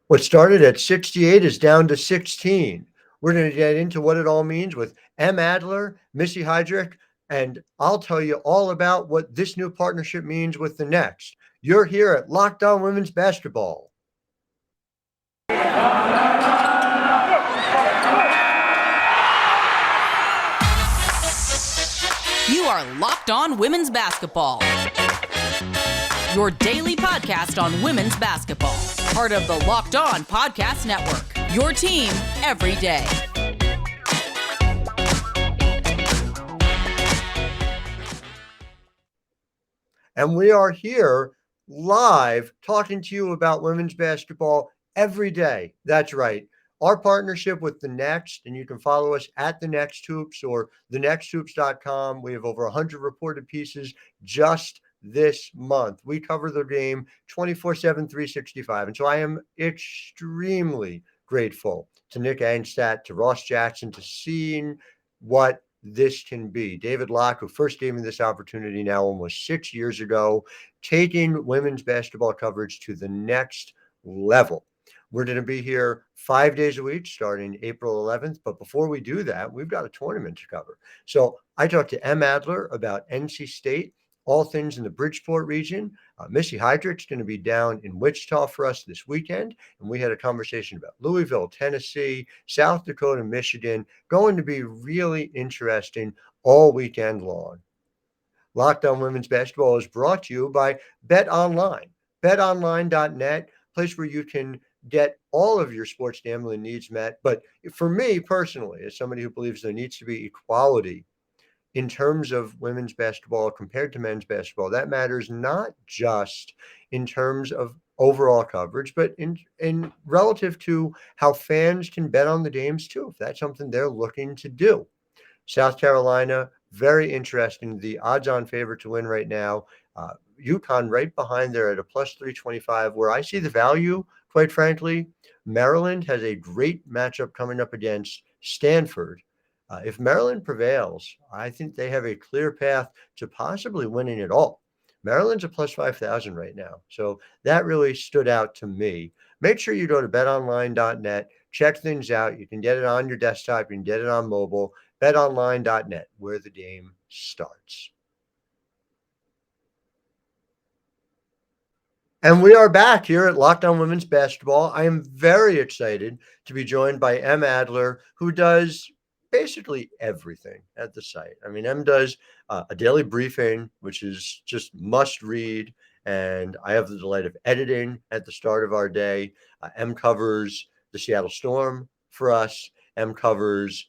What started at 68 is down to 16. We're going to get into what it all means with Em Adler, Missy Heidrick, and I'll tell you all about what this new partnership means with the next. You're here at Locked On Women's Basketball. You are Locked On Women's Basketball, your daily podcast on women's basketball. Part of the Locked On Podcast Network, your team every day. And we are here live talking to you about women's basketball every day. That's right. Our partnership with The Next, and you can follow us at The Next Hoops or thenexthoops.com. We have over 100 reported pieces just this month. We cover the game 24/7, 365. And so I am extremely grateful to Nick Angstadt, to Ross Jackson, to seeing what this can be. David Locke, who first gave me this opportunity now almost 6 years ago, taking women's basketball coverage to the next level. We're going to be here 5 days a week starting April 11th. But before we do that, we've got a tournament to cover. So I talked to Em Adler about NC State, all things in the Bridgeport region. Missy Heidrick's going to be down in Wichita for us this weekend. And we had a conversation about Louisville, Tennessee, South Dakota, Michigan. Going to be really interesting all weekend long. Locked On Women's Basketball is brought to you by Bet Online. BetOnline.net, place where you can get all of your sports gambling needs met. But for me personally, as somebody who believes there needs to be equality in terms of women's basketball compared to men's basketball, that matters not just in terms of overall coverage, but in relative to how fans can bet on the games too, if that's something they're looking to do. South Carolina, very interesting. The odds-on favorite to win right now. UConn right behind there at a plus 325, where I see the value, quite frankly. Maryland has a great matchup coming up against Stanford. If Maryland prevails, I think they have a clear path to possibly winning it all. Maryland's a plus 5,000 right now. So that really stood out to me. Make sure you go to betonline.net, check things out. You can get it on your desktop. You can get it on mobile. betonline.net, where the game starts. And we are back here at Locked On Women's Basketball. I am very excited to be joined by Em Adler, who does basically everything at the site. I mean, Em does a daily briefing, which is just must read. And I have the delight of editing at the start of our day. Em covers the Seattle Storm for us. Em covers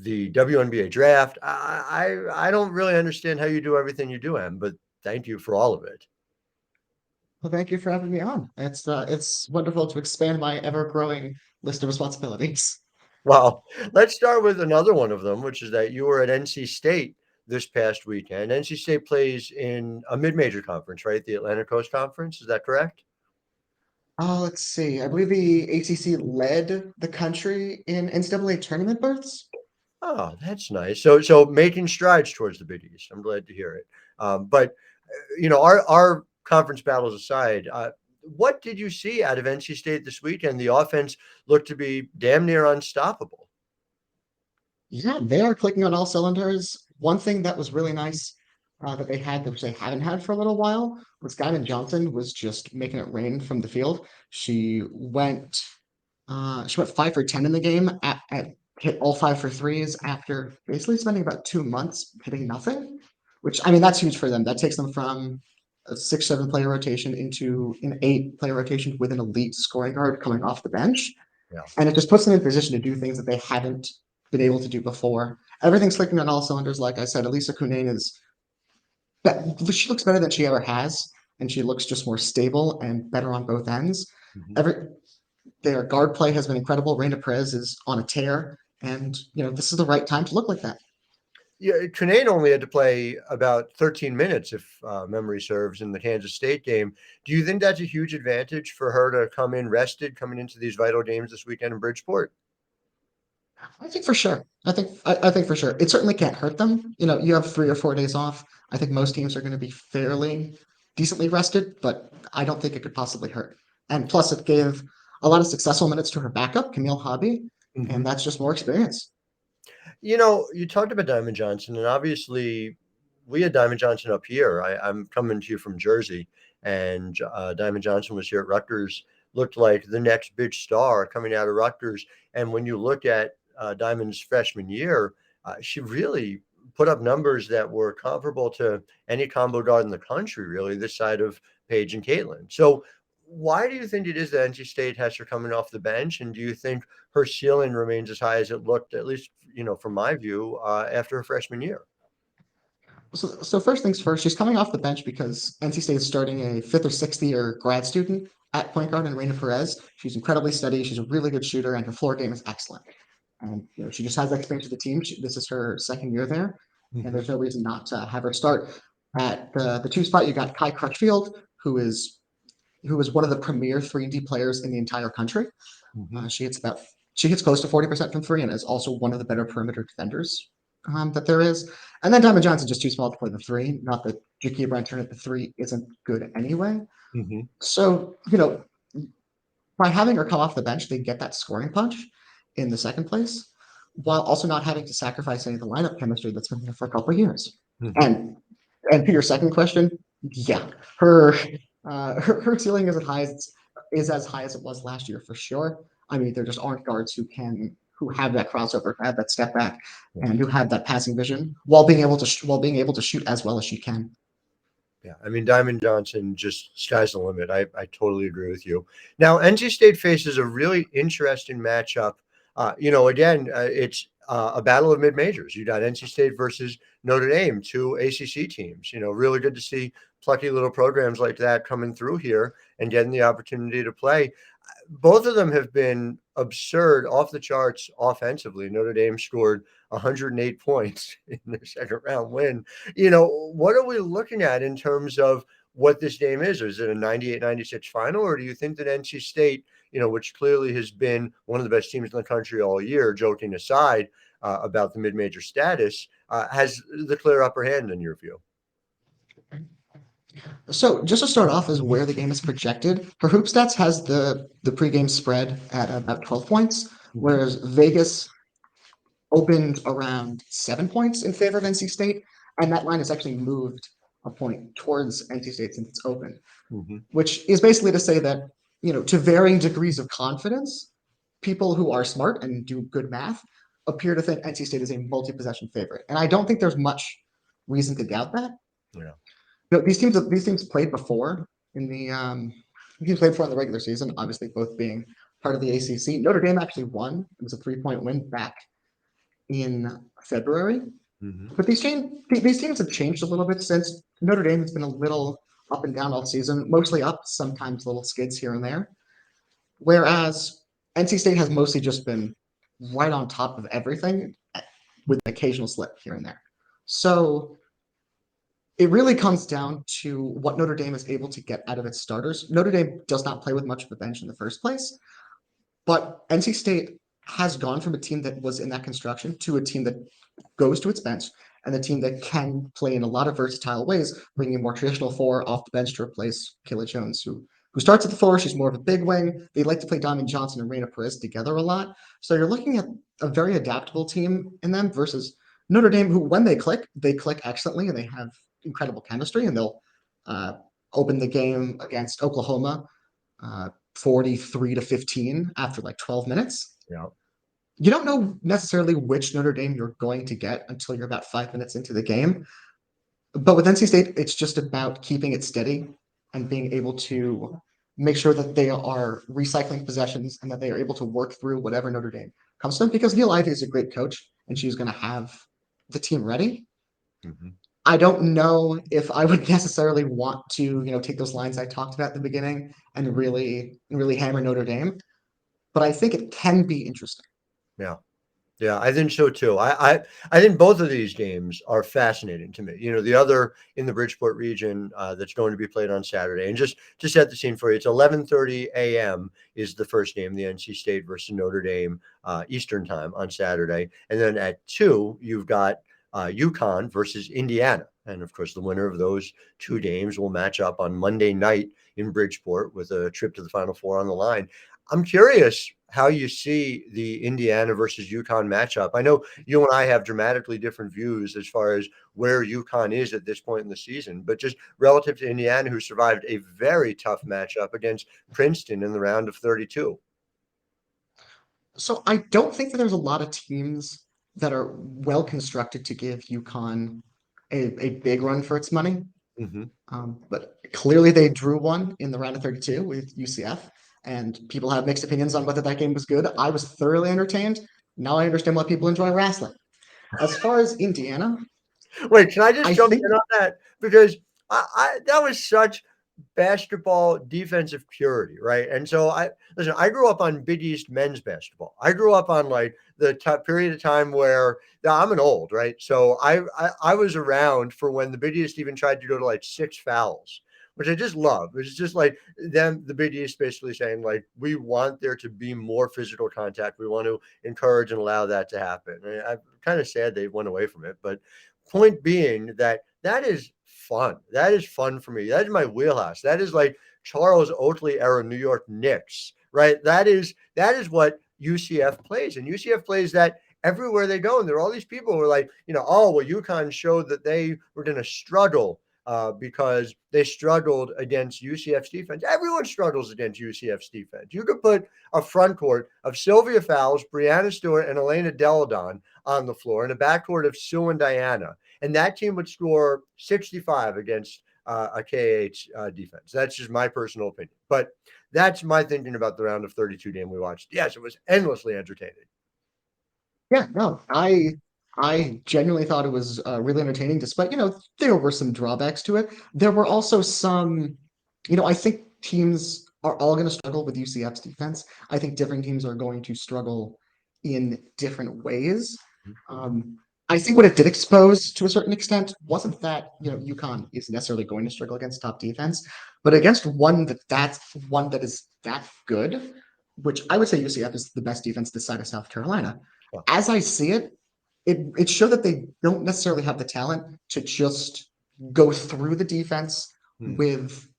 the WNBA draft. I don't really understand how you do everything you do, Em, but thank you for all of it. Well, thank you for having me on. It's wonderful to expand my ever-growing list of responsibilities. Well, let's start with another one of them, which is that you were at NC State this past weekend. NC State plays in a mid-major conference, right? The Atlantic Coast Conference. Is that correct? Let's see. I believe the ACC led the country in NCAA tournament berths. Oh, that's nice. So making strides towards the Big East. I'm glad to hear it. But our conference battles aside, what did you see out of NC State this weekend? The offense looked to be damn near unstoppable. Yeah, they are clicking on all cylinders. One thing that was really nice that they had, which they haven't had for a little while, was Gavin Johnson was just making it rain from the field. She went 5 for 10 in the game, hit all 5 for threes after basically spending about 2 months hitting nothing, which, I mean, that's huge for them. That takes them from a 6-7 player rotation into an 8 player rotation with an elite scoring guard coming off the bench. Yeah. And it just puts them in position to do things that they haven't been able to do before. Everything's clicking on all cylinders. Like I said, Elisa Cunane she looks better than she ever has, and she looks just more stable and better on both ends. Mm-hmm. Their guard play has been incredible. Reina Perez is on a tear, and this is the right time to look like that. Yeah, Cunane only had to play about 13 minutes, if memory serves, in the Kansas State game. Do you think that's a huge advantage for her to come in rested, coming into these vital games this weekend in Bridgeport? I think for sure. I think for sure. It certainly can't hurt them. You have 3 or 4 days off. I think most teams are going to be fairly decently rested, but I don't think it could possibly hurt. And plus, it gave a lot of successful minutes to her backup, Camille Hobby, Mhm. and that's just more experience. You talked about Diamond Johnson, and obviously, we had Diamond Johnson up here. I'm coming to you from Jersey, and Diamond Johnson was here at Rutgers. Looked like the next big star coming out of Rutgers. And when you look at Diamond's freshman year, she really put up numbers that were comparable to any combo guard in the country, really, this side of Paige and Caitlin. So, why do you think it is that NC State has her coming off the bench? And do you think her ceiling remains as high as it looked, at least, from my view, after her freshman year? So first things first, she's coming off the bench because NC State is starting a fifth or sixth year grad student at point guard in Reina Perez. She's incredibly steady. She's a really good shooter, and her floor game is excellent. And she just has that experience with the team. This is her second year there, and Mhm. there's no reason not to have her start. At the two spot, you got Kai Crutchfield, who is one of the premier 3D players in the entire country. Mhm. She hits close to 40% from three and is also one of the better perimeter defenders that there is. And then Diamond Johnson's just too small to play the three. Not that Jakie Brenton at the three isn't good anyway. Mhm. So, by having her come off the bench, they get that scoring punch in the second place, while also not having to sacrifice any of the lineup chemistry that's been there for a couple of years. Mhm. And to your second question, yeah, her ceiling is as high as it was last year for sure. I mean, there just aren't guards who have that crossover, who have that step back, Yeah. and who have that passing vision while being able to shoot as well as she can. Yeah, I mean, Diamond Johnson, just sky's the limit. I totally agree with you. Now, NC State faces a really interesting matchup. Again, it's a battle of mid majors. You got NC State versus Notre Dame, two ACC teams. Really good to see plucky little programs like that coming through here and getting the opportunity to play. Both of them have been absurd, off the charts offensively. Notre Dame scored 108 points in their second round win. What are we looking at in terms of what this game is? Is it a 98-96 final, or do you think that NC State, which clearly has been one of the best teams in the country all year, joking aside about the mid-major status, has the clear upper hand in your view? So just to start off is where the game is projected. For Hoop Stats has the pregame spread at about 12 points, Mhm. whereas Vegas opened around 7 points in favor of NC State, and that line has actually moved a point towards NC State since it's open, Mhm. which is basically to say that, to varying degrees of confidence, people who are smart and do good math appear to think NC State is a multi-possession favorite. And I don't think there's much reason to doubt that. Yeah. These teams played before in the regular season, obviously both being part of the ACC. Notre Dame actually won. It was a 3-point win back in February. Mhm. But these teams have changed a little bit since. Notre Dame has been a little up and down all season, mostly up, sometimes little skids here and there. Whereas NC State has mostly just been right on top of everything with an occasional slip here and there. So it really comes down to what Notre Dame is able to get out of its starters. Notre Dame does not play with much of a bench in the first place, but NC State has gone from a team that was in that construction to a team that goes to its bench and a team that can play in a lot of versatile ways, bringing a more traditional four off the bench to replace Kayla Jones, who starts at the four. She's more of a big wing. They like to play Diamond Johnson and Reina Perez together a lot. So you're looking at a very adaptable team in them versus Notre Dame, who when they click excellently and they have incredible chemistry, and they'll uh, open the game against Oklahoma 43-15 after like 12 minutes. Yeah. You don't know necessarily which Notre Dame you're going to get until you're about 5 minutes into the game. But with NC State, it's just about keeping it steady and being able to make sure that they are recycling possessions and that they are able to work through whatever Notre Dame comes to them, because Neil Ivey is a great coach and she's going to have the team ready. Mhm. I don't know if I would necessarily want to, take those lines I talked about at the beginning and really hammer Notre Dame, but I think it can be interesting. Yeah. Yeah, I think so too. I think both of these games are fascinating to me. The other in the Bridgeport region that's going to be played on Saturday, and just to set the scene for you, it's 11:30 a.m. is the first game, the NC State versus Notre Dame Eastern time on Saturday, and then at 2 you've got UConn versus Indiana. And of course, the winner of those two games will match up on Monday night in Bridgeport with a trip to the Final Four on the line. I'm curious how you see the Indiana versus UConn matchup. I know you and I have dramatically different views as far as where UConn is at this point in the season, but just relative to Indiana, who survived a very tough matchup against Princeton in the round of 32. So I don't think that there's a lot of teams that are well constructed to give UConn a big run for its money. Mm-hmm. But clearly they drew one in the round of 32 with UCF, and people have mixed opinions on whether that game was good. I was thoroughly entertained. Now I understand why people enjoy wrestling. As far as Indiana, Wait, can I just I jump think in on that? Because I that was such basketball defensive purity, right? And so I grew up on Big East men's basketball. I grew up on like the period of time where now I'm an old, right? So I was around for when the Big East even tried to go to like 6 fouls, which I just love. It's just like the Big East basically saying like we want there to be more physical contact. We want to encourage and allow that to happen. And I'm kind of sad they went away from it, but point being that is fun. That is fun for me. That is my wheelhouse. That is like Charles Oakley era New York Knicks, right? That is what UCF plays, and UCF plays that everywhere they go. And there are all these people who are like, oh well, UConn showed that they were going to struggle because they struggled against UCF's defense. Everyone struggles against UCF's defense. You could put a front court of Sylvia Fowles, Brianna Stewart, and Elena Deladon on the floor, and a backcourt of Sue and Diana, and that team would score 65 against a KH defense. That's just my personal opinion. But that's my thinking about the round of 32 game we watched. Yes, it was endlessly entertaining. Yeah, no, I genuinely thought it was really entertaining, despite, there were some drawbacks to it. There were also some, I think teams are all going to struggle with UCF's defense. I think different teams are going to struggle in different ways. I think what it did expose to a certain extent wasn't that, UConn is necessarily going to struggle against top defense, but against one that is that good, which I would say UCF is the best defense this side of South Carolina. As I see it, it showed that they don't necessarily have the talent to just go through the defense with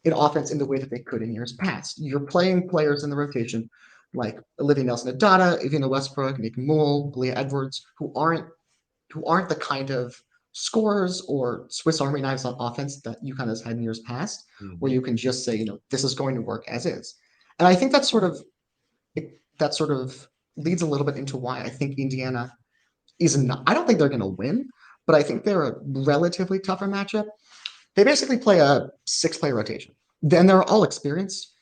an offense in the way that they could in years past. You're playing players in the rotation like Olivia Nelson-Adada, Evina Westbrook, Nick Moule, Leah Edwards, who aren't the kind of scorers or Swiss Army knives on offense that UConn has had in years past, where you can just say, this is going to work as is. And I think that sort of leads a little bit into why I think Indiana is not. I don't think they're going to win, but I think they're a relatively tougher matchup. They basically play a 6-player rotation. Then they're all experienced,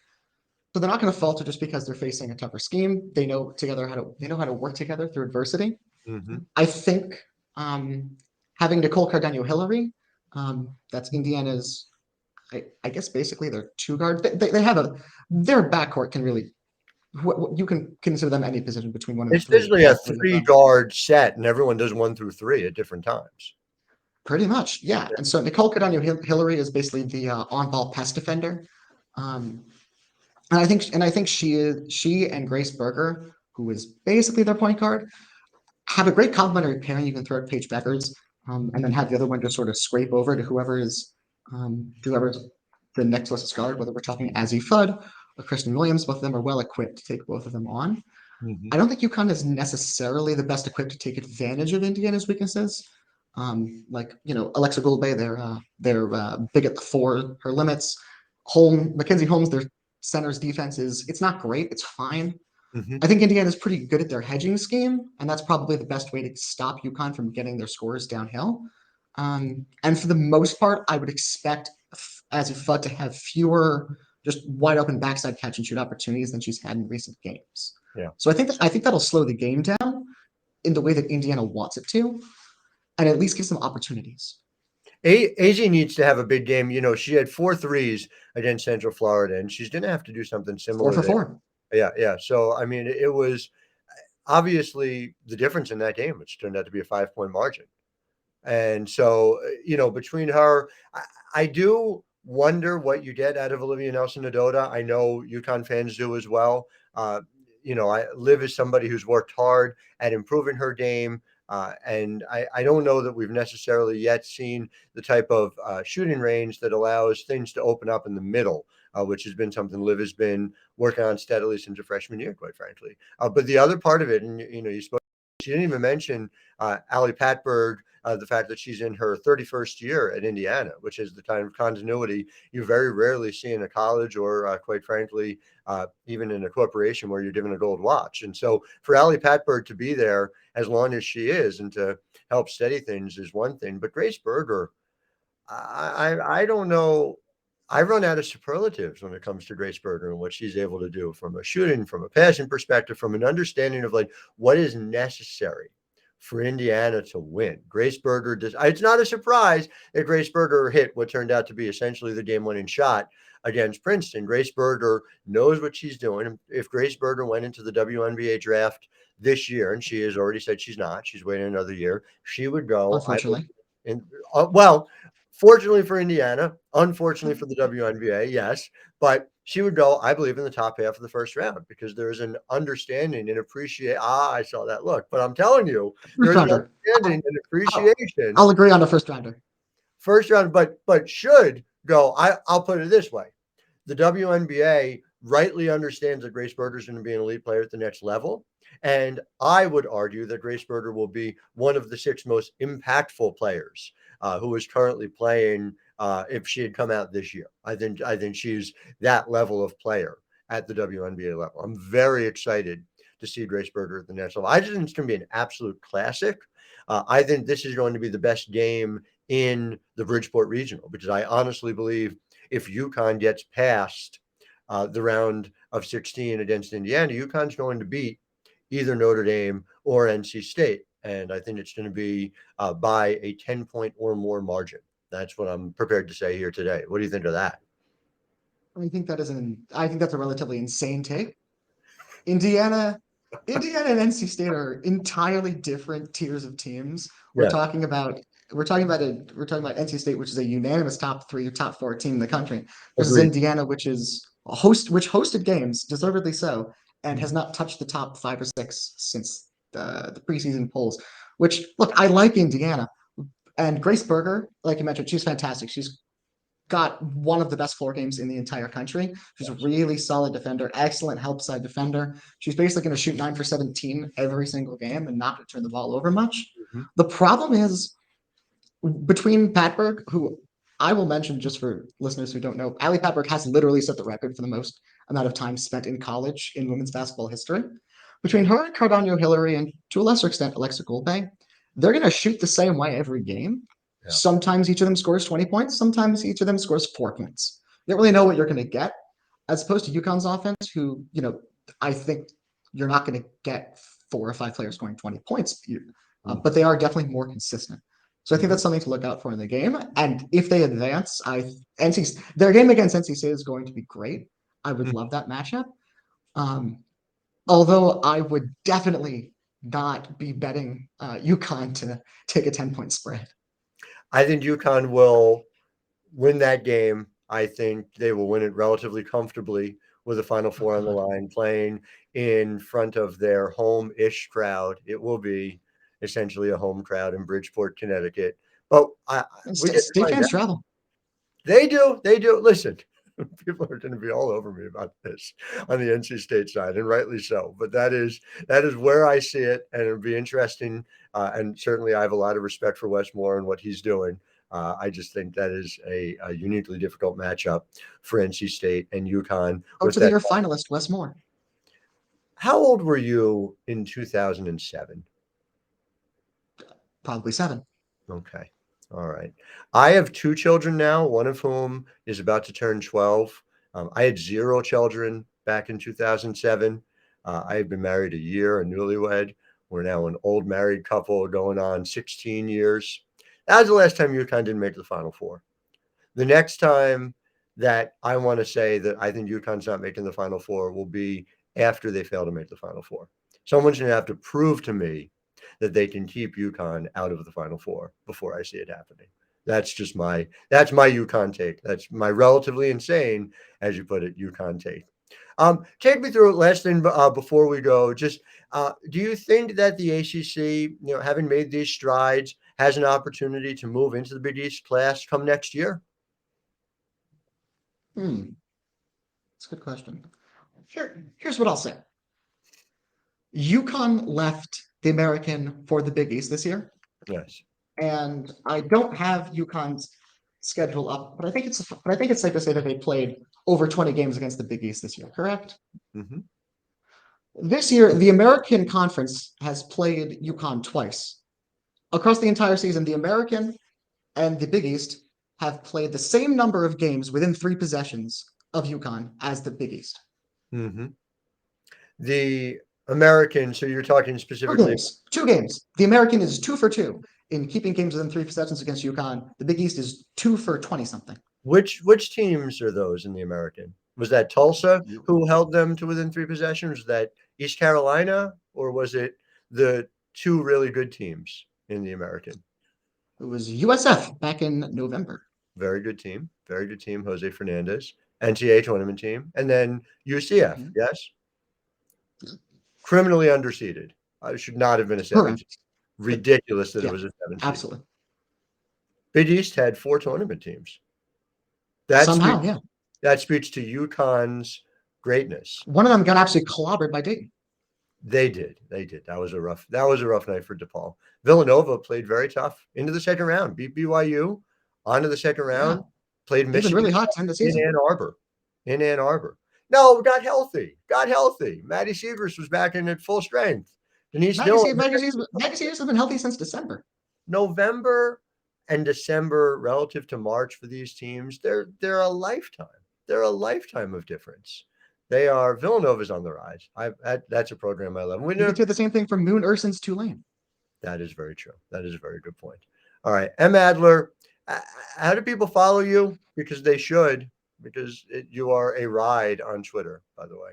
so they're not going to falter just because they're facing a tougher scheme. They know how to work together through adversity. I think having Nicole Cardaño-Hillary, that's Indiana's, I guess basically their two guard. They have their backcourt can really. You can consider them any position between 1 and 3. It's usually a 3-guard set, and everyone does 1 through 3 at different times. Pretty much, yeah. And so Nicole Cardaño-Hillary is basically the on-ball pass defender, and I think she and Grace Berger, who is basically their point guard, have a great complementary pairing. You can throw at Paige Beckers, and then have the other one just sort of scrape over to whoever's the next closest guard, whether we're talking Azzy Fudd or Kristen Williams. Both of them are well equipped to take both of them on. I don't think UConn is necessarily the best equipped to take advantage of Indiana's weaknesses. Alexa Gulbe, they're big at the 4, her limits. Mackenzie Holmes, their center's defense it's not great. It's fine. I think Indiana's pretty good at their hedging scheme, and that's probably the best way to stop UConn from getting their scores downhill. And for the most part, I would expect Azzy Fudd to have fewer just wide open backside catch and shoot opportunities than she's had in recent games. Yeah. So I think that'll slow the game down in the way that Indiana wants it to, and at least give some opportunities. AZ needs to have a big game. She had 4 threes against Central Florida, and she's going to have to do something similar. 4 for 4. Yeah. So, I mean, it was obviously the difference in that game, which turned out to be a 5-point margin. And so, between her, I do wonder what you get out of Olivia Nelson-Adada. I know UConn fans do as well. Liv is somebody who's worked hard at improving her game. And I don't know that we've necessarily yet seen the type of shooting range that allows things to open up in the middle, which has been something Liv has been working on steadily since her freshman year, quite frankly. But the other part of it, and you spoke, she didn't even mention Allie Patberg, the fact that she's in her 31st year at Indiana, which is the kind of continuity you very rarely see in a college or, quite frankly, even in a corporation where you're given a gold watch. And so for Allie Patberg to be there as long as she is and to help steady things is one thing. But Grace Berger, I don't know. I run out of superlatives when it comes to Grace Berger and what she's able to do from a shooting, from a passing perspective, from an understanding of like what is necessary for Indiana to win. Grace Berger does. It's not a surprise that Grace Berger hit what turned out to be essentially the game-winning shot against Princeton. Grace Berger knows what she's doing. If Grace Berger went into the WNBA draft this year, and she has already said she's not, she's waiting another year, she would go. Unfortunately. Well, fortunately for Indiana, unfortunately for the WNBA, yes, but she would go, I believe, in the top half of the first round because there's an understanding and appreciate. I saw that look, but I'm telling you, there's an understanding and appreciation. I'll agree on the first rounder. First round, but should go. I'll put it this way: the WNBA rightly understands that Grace Berger is going to be an elite player at the next level. And I would argue that Grace Berger will be one of the 6 most impactful players who is currently playing if she had come out this year. I think she's that level of player at the WNBA level. I'm very excited to see Grace Berger at the next level. I just think it's going to be an absolute classic. I think this is going to be the best game in the Bridgeport Regional because I honestly believe if UConn gets past the round of 16 against Indiana, UConn's going to beat either Notre Dame or NC State. And I think it's going to be by a 10-point or more margin. That's what I'm prepared to say here today. What do you think of that? I think that's a relatively insane take. Indiana and NC State are entirely different tiers of teams. We're talking about NC State, which is a unanimous top 3 or top 4 team in the country, versus Indiana, which hosted games, deservedly so, and has not touched the top 5 or 6 since the preseason polls. Which, look, I like Indiana. And Grace Berger, like you mentioned, she's fantastic. She's got one of the best floor games in the entire country. She's a really solid defender, excellent help side defender. She's basically going to shoot 9 for 17 every single game and not turn the ball over much. Mm-hmm. The problem is between Patberg, who I will mention just for listeners who don't know, Allie Patberg has literally set the record for the most amount of time spent in college in women's basketball history. Between her and Cardano Hillary, and to a lesser extent, Alexa Goldbay, they're going to shoot the same way every game. Yeah. Sometimes each of them scores 20 points. Sometimes each of them scores 4 points. You don't really know what you're going to get, as opposed to UConn's offense, who, I think you're not going to get 4 or 5 players scoring 20 points, but they are definitely more consistent. So I think that's something to look out for in the game. And if they advance, their game against NC State is going to be great. I would love that matchup. Although I would definitely not be betting UConn to take a 10-point spread. I think UConn will win that game. I think they will win it relatively comfortably with a Final Four on the line, playing in front of their home-ish crowd. It will be essentially a home crowd in Bridgeport, Connecticut. But state fans travel. They do. Listen, people are going to be all over me about this on the NC State side, and rightly so. But that is where I see it, and it'll be interesting. And certainly, I have a lot of respect for Wes Moore and what he's doing. I just think that is a uniquely difficult matchup for NC State and UConn. To the year finalist, Wes Moore. How old were you in 2007? Probably 7. Okay. All right. I have 2 children now, one of whom is about to turn 12. I had 0 children back in 2007. I had been married a year, a newlywed. We're now an old married couple going on 16 years. That was the last time UConn didn't make the Final Four. The next time that I want to say that I think UConn's not making the Final Four will be after they fail to make the Final Four. Someone's going to have to prove to me that they can keep UConn out of the Final Four before I see it happening. That's my UConn take. That's my relatively insane, as you put it, UConn take. Take me through it. Last thing before we go. Just do you think that the ACC, having made these strides, has an opportunity to move into the Big East class come next year? That's a good question. Here's what I'll say. UConn left the American for the Big East this year, Yes. and I don't have UConn's schedule up, but I think it's safe to say that they played over 20 games against the Big East this year, correct? Mm-hmm. This year, the American Conference has played UConn twice. Across the entire season, the American and the Big East have played the same number of games within 3 possessions of UConn as the Big East. Mm-hmm. The American, so you're talking specifically. 2 games. The American is 2 for 2 in keeping games within 3 possessions against UConn. The Big East is 2 for 20 something. Which teams are those in the American? Was that Tulsa who held them to within 3 possessions? Was that East Carolina, or was it the 2 really good teams in the American? It was USF back in November. Very good team. Very good team. Jose Fernandez, NCAA tournament team, and then UCF. Mhm. Yes. Criminally underseeded. I should not have been a 7. Correct. Ridiculous that Yeah, it was a 7. absolutely. Big East had 4 tournament teams. That Somehow, speaks, yeah. that speaks to UConn's greatness. One of them got absolutely clobbered by Dayton. They did. That was a rough night for DePaul. Villanova played very tough into the second round. Beat BYU onto the second round. Yeah. Played They've been Michigan really hot to end the in season. Ann Arbor. No, got healthy. Maddie Sievers was back in at full strength. Denise Dillon. Maggie Sears has been healthy since December. November and December relative to March for these teams, they're a lifetime. They're a lifetime of difference. They are. Villanova's on the rise. That's a program I love. You could do the same thing for Moon Urson's Tulane. That is very true. That is a very good point. All right, Em Adler, how do people follow you? Because they should. Because you are a ride on Twitter, by the way.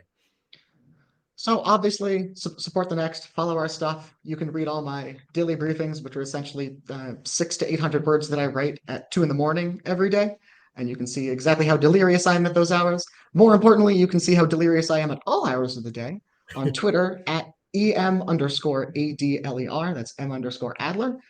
So obviously, support the Next. Follow our stuff. You can read all my daily briefings, which are essentially 600 to 800 words that I write at 2 a.m. every day. And you can see exactly how delirious I am at those hours. More importantly, you can see how delirious I am at all hours of the day on Twitter at EM_ADLER. That's M_Adler.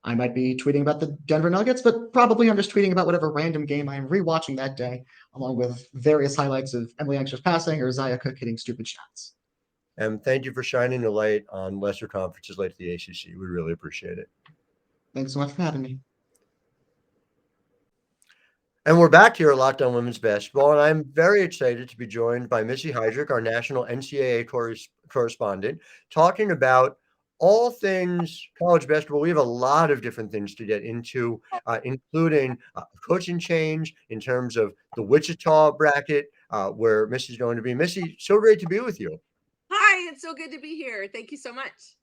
I might be tweeting about the Denver Nuggets, but probably I'm just tweeting about whatever random game I'm rewatching that day, along with various highlights of Emily Anxious passing or Zaya Cook hitting stupid shots. And thank you for shining the light on lesser conferences like the ACC. We really appreciate it. Thanks so much for having me. And we're back here at Locked On Women's Basketball, and I'm very excited to be joined by Missy Heidrick, our national NCAA correspondent, talking about all things college basketball. We have a lot of different things to get into, including coaching change in terms of the Wichita bracket, where Missy's going to be. Missy, so great to be with you. Hi, it's so good to be here. Thank you so much.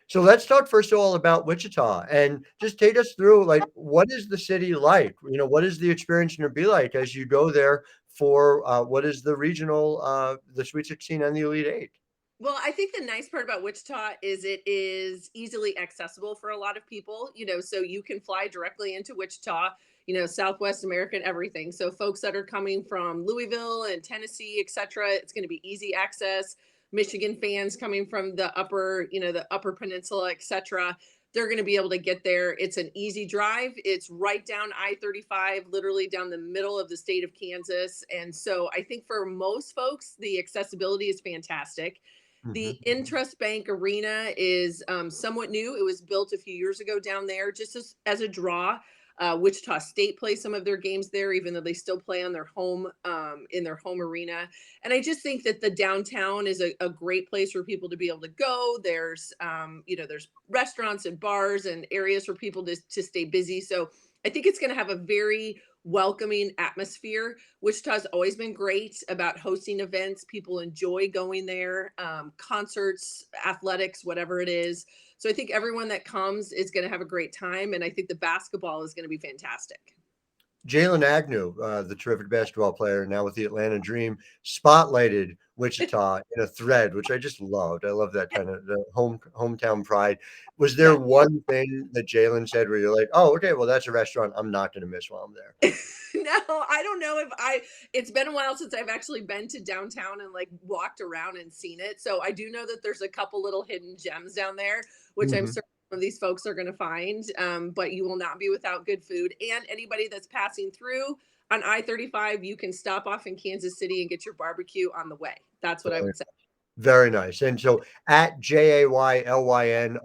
So let's talk first of all about Wichita and just take us through, like, what is the city like? What is the experience going to be like as you go there for what is the regional, the Sweet 16 and the Elite 8? Well, I think the nice part about Wichita is it is easily accessible for a lot of people, so you can fly directly into Wichita, Southwest American, everything. So folks that are coming from Louisville and Tennessee, et cetera, it's going to be easy access. Michigan fans coming from the upper peninsula, et cetera, they're going to be able to get there. It's an easy drive. It's right down I-35, literally down the middle of the state of Kansas. And so I think for most folks, the accessibility is fantastic. The Intrust Bank Arena is somewhat new. It was built a few years ago down there just as a draw. Wichita State plays some of their games there, even though they still play on their home in their home arena. And I just think that the downtown is a great place for people to be able to go. There's there's restaurants and bars and areas for people to stay busy. So I think it's going to have a very welcoming atmosphere. Wichita's always been great about hosting events. People enjoy going there, concerts, athletics, whatever it is. So I think everyone that comes is going to have a great time. And I think the basketball is going to be fantastic. Jalen Agnew, the terrific basketball player now with the Atlanta Dream, spotlighted Wichita in a thread, which I just loved. I love that kind of the hometown pride. Was there Yeah. one thing that Jalen said where you're like, oh, okay, well, that's a restaurant I'm not going to miss while I'm there? No, I don't know if it's been a while since I've actually been to downtown and like walked around and seen it. So I do know that there's a couple little hidden gems down there, which I'm Mhm. certain some of these folks are going to find. But you will not be without good food. And anybody that's passing through on I-35, you can stop off in Kansas City and get your barbecue on the way. That's what I would say. Very nice. And so at JAYLYN_Agnew,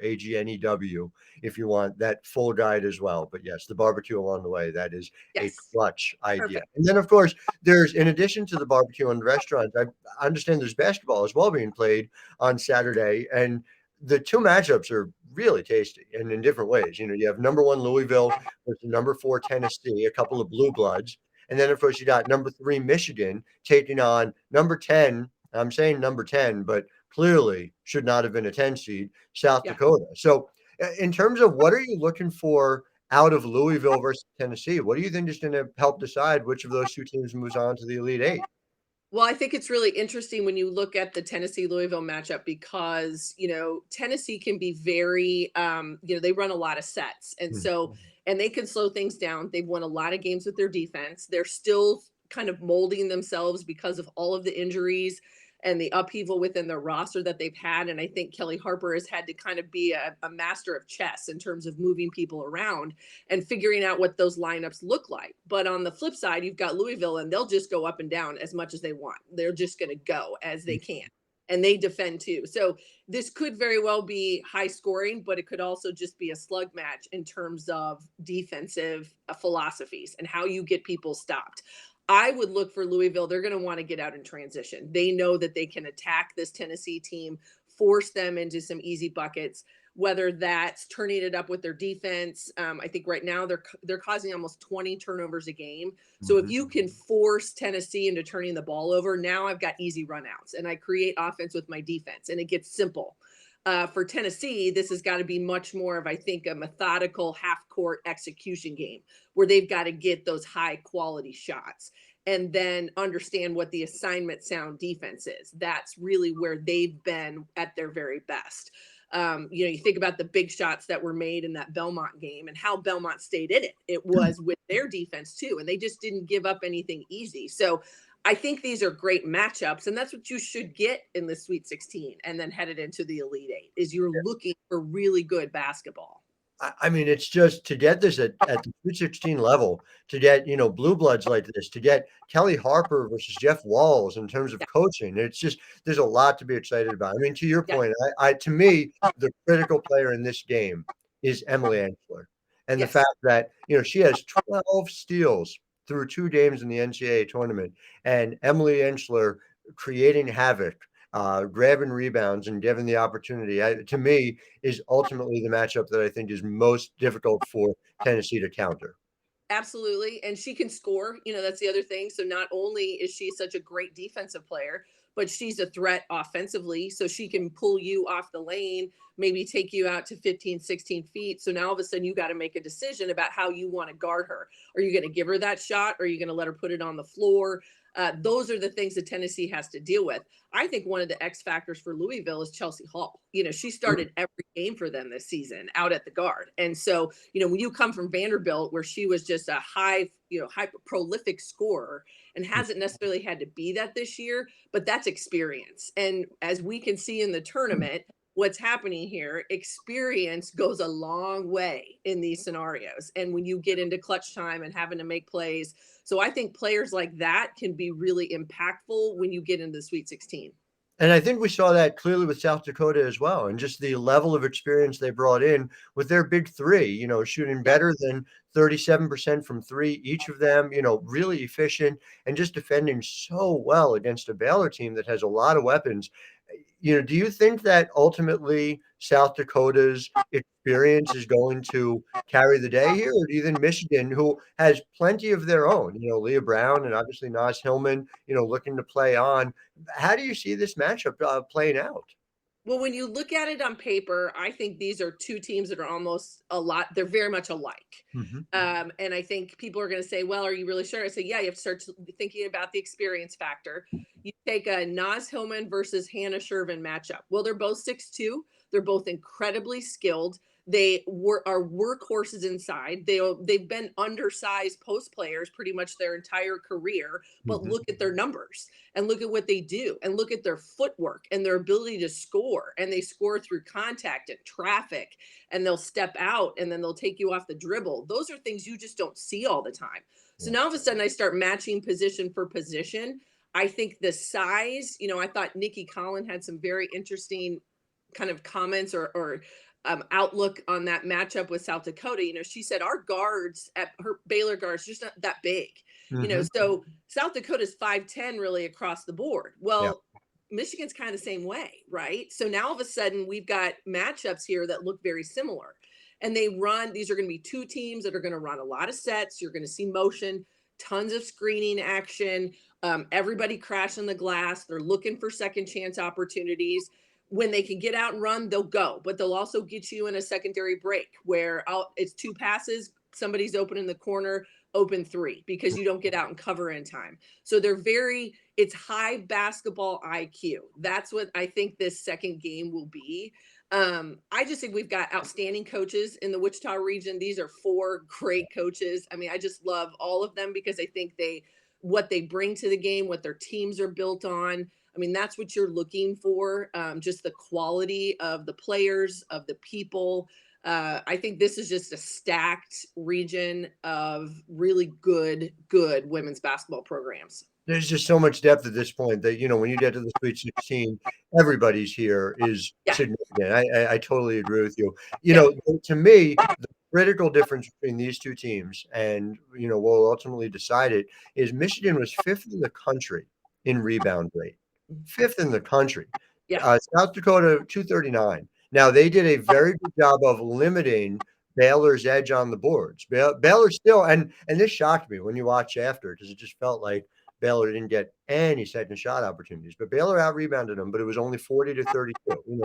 AGNEW, if you want that full guide as well. But yes, the barbecue along the way, that is a Yes. clutch idea. Perfect. And then, of course, there's, in addition to the barbecue and restaurants, I understand there's basketball as well being played on Saturday. And the two matchups are really tasty and in different ways. You know, you have number one Louisville versus number four Tennessee, a couple of blue bloods. And then, of course, you got number three Michigan taking on number 10. I'm saying number 10, but clearly should not have been a 10 seed, South Yeah. Dakota. So, in terms of what are you looking for out of Louisville versus Tennessee? What do you think is going to help decide which of those two teams moves on to the Elite Eight? Well, I think it's really interesting when you look at the Tennessee Louisville matchup because, Tennessee can be very, they run a lot of sets. And Mm. so, and they can slow things down. They've won a lot of games with their defense. They're still kind of molding themselves because of all of the injuries and the upheaval within their roster that they've had. And I think Kelly Harper has had to kind of be a master of chess in terms of moving people around and figuring out what those lineups look like. But on the flip side, you've got Louisville, and they'll just go up and down as much as they want. They're just going to go as they can. And they defend too. So this could very well be high scoring, but it could also just be a slug match in terms of defensive philosophies and how you get people stopped. I would look for Louisville. They're going to want to get out in transition. They know that they can attack this Tennessee team, force them into some easy buckets, whether that's turning it up with their defense. I think right now they're causing almost 20 turnovers a game. So if you can force Tennessee into turning the ball over, now I've got easy runouts and I create offense with my defense and it gets simple. For Tennessee, this has got to be much more of, I think, a methodical half-court execution game where they've got to get those high-quality shots and then understand what the assignment sound defense is. That's really where they've been at their very best. You think about the big shots that were made in that Belmont game and how Belmont stayed in it. It was with their defense too, and they just didn't give up anything easy. So I think these are great matchups, and that's what you should get in the Sweet 16 and then headed into the Elite Eight is you're looking for really good basketball. I mean, it's just to get this at the Sweet 16 level, to get, blue bloods like this, to get Kelly Harper versus Jeff Walls in terms of Yeah. coaching. It's just there's a lot to be excited about. I mean, to your Yeah. point, to me, the critical player in this game is Emily Ensler. And the Yes. fact that, she has 12 steals through 2 games in the NCAA tournament, and Emily Ensler creating havoc, grabbing rebounds and given the opportunity, to me, is ultimately the matchup that I think is most difficult for Tennessee to counter. Absolutely. And she can score. That's the other thing. So not only is she such a great defensive player, but she's a threat offensively. So she can pull you off the lane, maybe take you out to 15, 16 feet. So now all of a sudden you got to make a decision about how you want to guard her. Are you going to give her that shot? Or are you going to let her put it on the floor? Those are the things that Tennessee has to deal with. I think one of the X factors for Louisville is Jacie Hoyt. She started every game for them this season out at the guard. And so, when you come from Vanderbilt, where she was just a high prolific scorer and hasn't necessarily had to be that this year, but that's experience. And as we can see in the tournament, what's happening here, experience goes a long way in these scenarios. And when you get into clutch time and having to make plays. So I think players like that can be really impactful when you get into the Sweet 16. And I think we saw that clearly with South Dakota as well, and just the level of experience they brought in with their big three, shooting better than 37% from three, each of them, really efficient and just defending so well against a Baylor team that has a lot of weapons. Do you think that ultimately South Dakota's experience is going to carry the day here? Or do you think Michigan, who has plenty of their own, Leah Brown and obviously Nas Hillman, looking to play on, how do you see this matchup playing out? Well, when you look at it on paper, I think these are two teams that are almost they're very much alike. Mhm. And I think people are going to say, well, are you really sure? I say, yeah, you have to start thinking about the experience factor. You take a Nas Hillman versus Hannah Shervin matchup. Well, they're both 6'2". They're both incredibly skilled. They are workhorses inside. They've been undersized post players pretty much their entire career, but Mhm. look at their numbers and look at what they do and look at their footwork and their ability to score. And they score through contact and traffic, and they'll step out and then they'll take you off the dribble. Those are things you just don't see all the time. So Yeah. now all of a sudden I start matching position for position. I think the size, I thought Nikki Collin had some very interesting kind of comments or outlook on that matchup with South Dakota. She said our guards at her Baylor guards just not that big. Mhm. So South Dakota's 5'10" really across the board. Yeah. Well, Michigan's kind of the same way, right? So now all of a sudden we've got matchups here that look very similar. And these are going to be two teams that are going to run a lot of sets. You're going to see motion, tons of screening action, everybody crashing the glass. They're looking for second chance opportunities. When they can get out and run, they'll go, but they'll also get you in a secondary break where it's two passes, somebody's open in the corner, open three, because you don't get out and cover in time. So it's high basketball IQ. That's what I think this second game will be. I just think we've got outstanding coaches in the Wichita region. These are 4 great coaches. I mean, I just love all of them because I think what they bring to the game, what their teams are built on. I mean, that's what you're looking for, just the quality of the players, of the people. I think this is just a stacked region of really good women's basketball programs. There's just so much depth at this point that, when you get to the Sweet 16, everybody's here is Yeah. significant. I totally agree with you. Yeah. To me, the critical difference between these two teams and, we'll ultimately decide it is Michigan was 5th in the country in rebound rate. 5th in the country. Yeah. South Dakota, 239. Now, they did a very good job of limiting Baylor's edge on the boards. Baylor still, and this shocked me when you watch after, because it just felt like Baylor didn't get any second shot opportunities, but Baylor out-rebounded them, but it was only 40-32.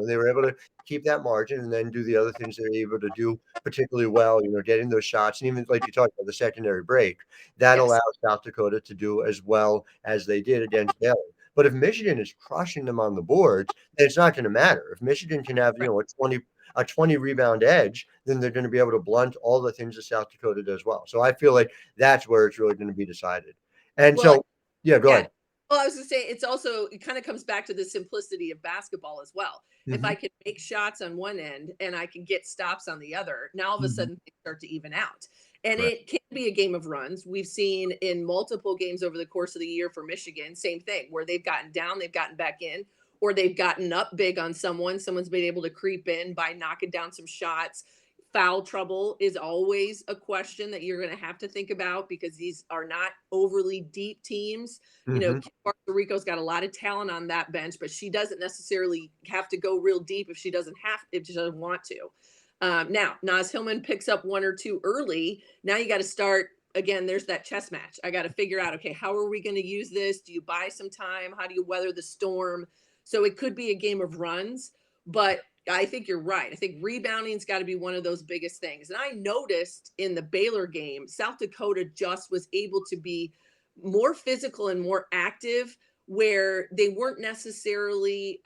They were able to keep that margin and then do the other things they were able to do particularly well, getting those shots. And even like you talked about the secondary break, that Yes. allows South Dakota to do as well as they did against Baylor. But if Michigan is crushing them on the boards, then it's not going to matter. If Michigan can have, a 20 rebound edge, then they're going to be able to blunt all the things that South Dakota does well. So I feel like that's where it's really going to be decided. And Well, yeah, go ahead. Well, I was going to say, it kind of comes back to the simplicity of basketball as well. If I can make shots on one end and I can get stops on the other, now all of a sudden they start to even out. And Right. it can be a game of runs. We've seen in multiple games over the course of the year for Michigan, same thing, where they've gotten down, they've gotten back in, or they've gotten up big on someone. Someone's been able to creep in by knocking down some shots. Foul trouble is always a question that you're going to have to think about because these are not overly deep teams. Puerto Rico's got a lot of talent on that bench, but she doesn't necessarily have to go real deep if she doesn't want to. Now, Nas Hillman picks up 1 or 2 early. Now you got to start again. There's that chess match. I got to figure out, okay, how are we going to use this? Do you buy some time? How do you weather the storm? So it could be a game of runs, but I think you're right. I think rebounding's got to be one of those biggest things. And I noticed in the Baylor game, South Dakota just was able to be more physical and more active, where they weren't necessarily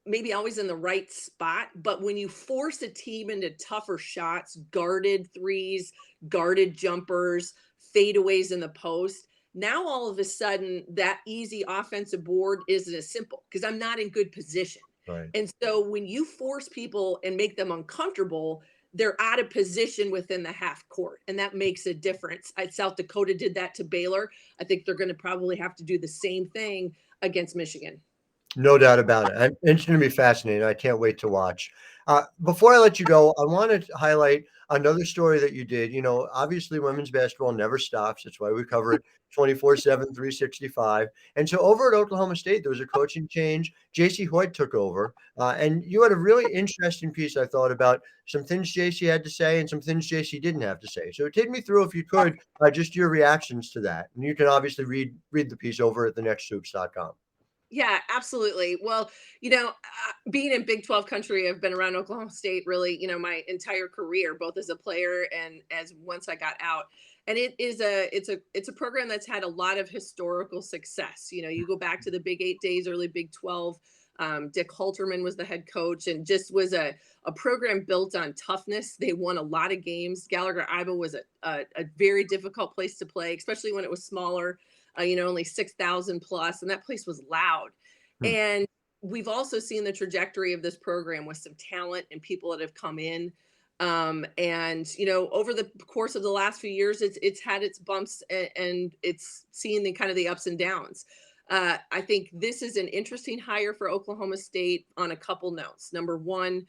maybe always in the right spot. But when you force a team into tougher shots, guarded threes, guarded jumpers, fadeaways in the post, now all of a sudden that easy offensive board isn't as simple because I'm not in good position. Right. And so when you force people and make them uncomfortable, they're out of position within the half court. And that makes a difference. South Dakota did that to Baylor. I think they're going to probably have to do the same thing against Michigan. No doubt about it. It's going to be fascinating. I can't wait to watch. Before I let you go, I want to highlight another story that you did. Obviously, women's basketball never stops. That's why we cover it 24/7, 365. And so over at Oklahoma State, there was a coaching change. Jacie Hoyt took over. And you had a really interesting piece, I thought, about some things Jacie had to say and some things Jacie didn't have to say. So take me through, if you could, just your reactions to that. And you can obviously read the piece over at thenexthoops.com. Yeah, absolutely. Well, being in Big 12 country, I've been around Oklahoma State really, my entire career, both as a player and as once I got out. And it's a program that's had a lot of historical success. You go back to the Big 8 days, early Big 12. Dick Halterman was the head coach and just was a program built on toughness. They won a lot of games. Gallagher Iba was a very difficult place to play, especially when it was smaller, only 6,000 plus, and that place was loud. Hmm. And we've also seen the trajectory of this program with some talent and people that have come in. And over the course of the last few years, it's had its bumps and it's seen the kind of the ups and downs. I think this is an interesting hire for Oklahoma State on a couple notes. Number one,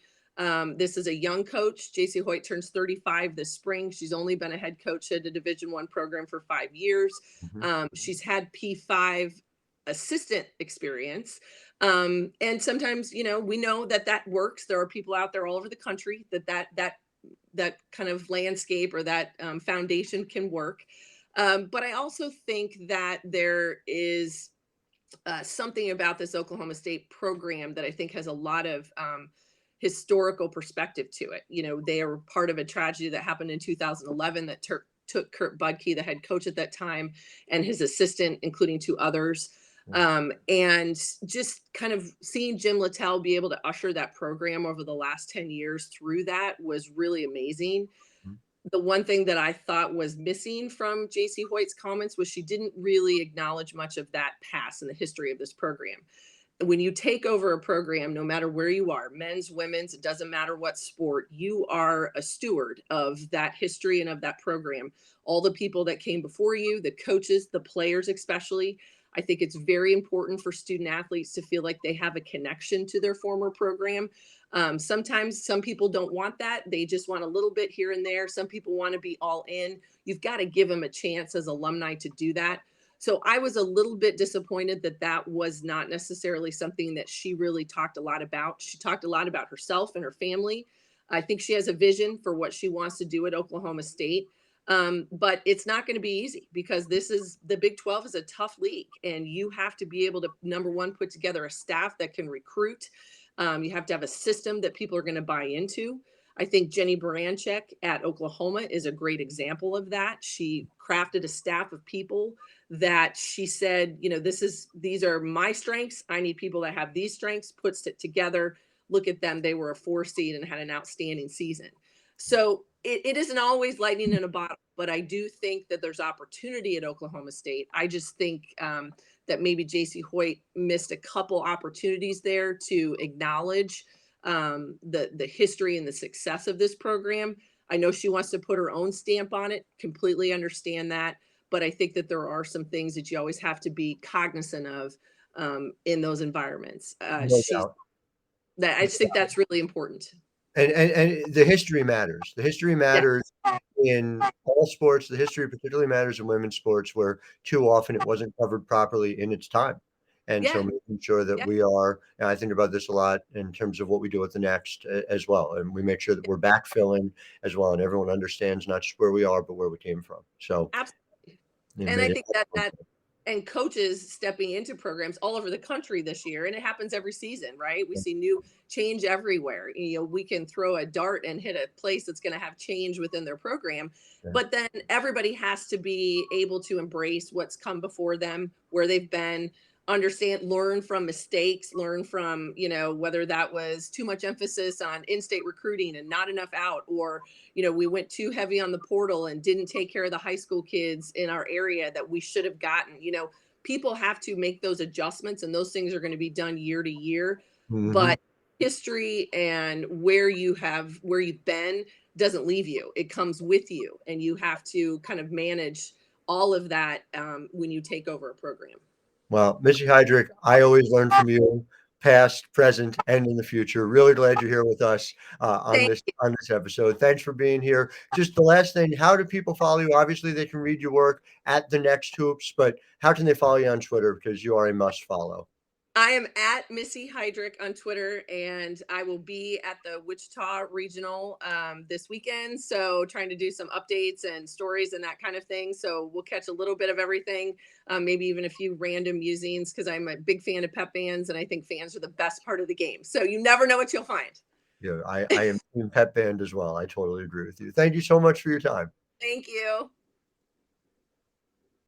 this is a young coach. Jacie Hoyt turns 35 this spring. She's only been a head coach at a Division I program for 5 years. Mhm. She's had P5 assistant experience. And sometimes, we know that works. There are people out there all over the country that kind of landscape or that foundation can work. But I also think that there is something about this Oklahoma State program that I think has a lot of historical perspective to it. They are part of a tragedy that happened in 2011 that took Kurt Budke, the head coach at that time, and his assistant, including 2 others. And just kind of seeing Jim Littell be able to usher that program over the last 10 years through that was really amazing. Mhm. The one thing that I thought was missing from Jacie Hoyt's comments was she didn't really acknowledge much of that past in the history of this program. When you take over a program, no matter where you are, men's, women's, it doesn't matter what sport, you are a steward of that history and of that program. All the people that came before you, the coaches, the players, especially. I think it's very important for student athletes to feel like they have a connection to their former program. Sometimes some people don't want that. They just want a little bit here and there. Some people want to be all in. You've got to give them a chance as alumni to do that. So I was a little bit disappointed that was not necessarily something that she really talked a lot about. She talked a lot about herself and her family. I think she has a vision for what she wants to do at Oklahoma State. But it's not going to be easy because the Big 12 is a tough league and you have to be able to, number one, put together a staff that can recruit. You have to have a system that people are going to buy into. I think Jenny Baranchek at Oklahoma is a great example of that. She crafted a staff of people that she said, these are my strengths. I need people that have these strengths, puts it together. Look at them. They were a 4 seed and had an outstanding season. So it isn't always lightning in a bottle, but I do think that there's opportunity at Oklahoma State. I just think that maybe Jacie Hoyt missed a couple opportunities there to acknowledge the history and the success of this program. I know she wants to put her own stamp on it, completely understand that. But I think that there are some things that you always have to be cognizant of in those environments. No doubt. I just think that's really important. And the history matters. The history Yeah, matters in all sports. The history particularly matters in women's sports, where too often it wasn't covered properly in its time. And so yeah, making sure that yeah. we are, and I think about this a lot in terms of what we do at the Next as well. And we make sure that we're backfilling as well. And everyone understands not just where we are, but where we came from. So Absolutely. it And I made it. think that and coaches stepping into programs all over the country this year, and it happens every season, right? We see new change everywhere. We can throw a dart and hit a place that's going to have change within their program, Yeah. but then everybody has to be able to embrace what's come before them, where they've been, understand, learn from mistakes, learn from, whether that was too much emphasis on in-state recruiting and not enough out, or we went too heavy on the portal and didn't take care of the high school kids in our area that we should have gotten. People have to make those adjustments, and those things are going to be done year to year. Mhm. But history and where you've been doesn't leave you. It comes with you, and you have to kind of manage all of that when you take over a program. Well, Missy Heidrick, I always learn from you, past, present, and in the future. Really glad you're here with us on Thank this episode. Thanks for being here. Just the last thing, how do people follow you? Obviously, they can read your work at the Next Hoops, but how can they follow you on Twitter? Because you are a must follow. I am at Missy Heidrick on Twitter, and I will be at the Wichita Regional this weekend. So, trying to do some updates and stories and that kind of thing. So, we'll catch a little bit of everything, maybe even a few random musings because I'm a big fan of pep bands, and I think fans are the best part of the game. So, you never know what you'll find. Yeah, I am in pep band as well. I totally agree with you. Thank you so much for your time. Thank you.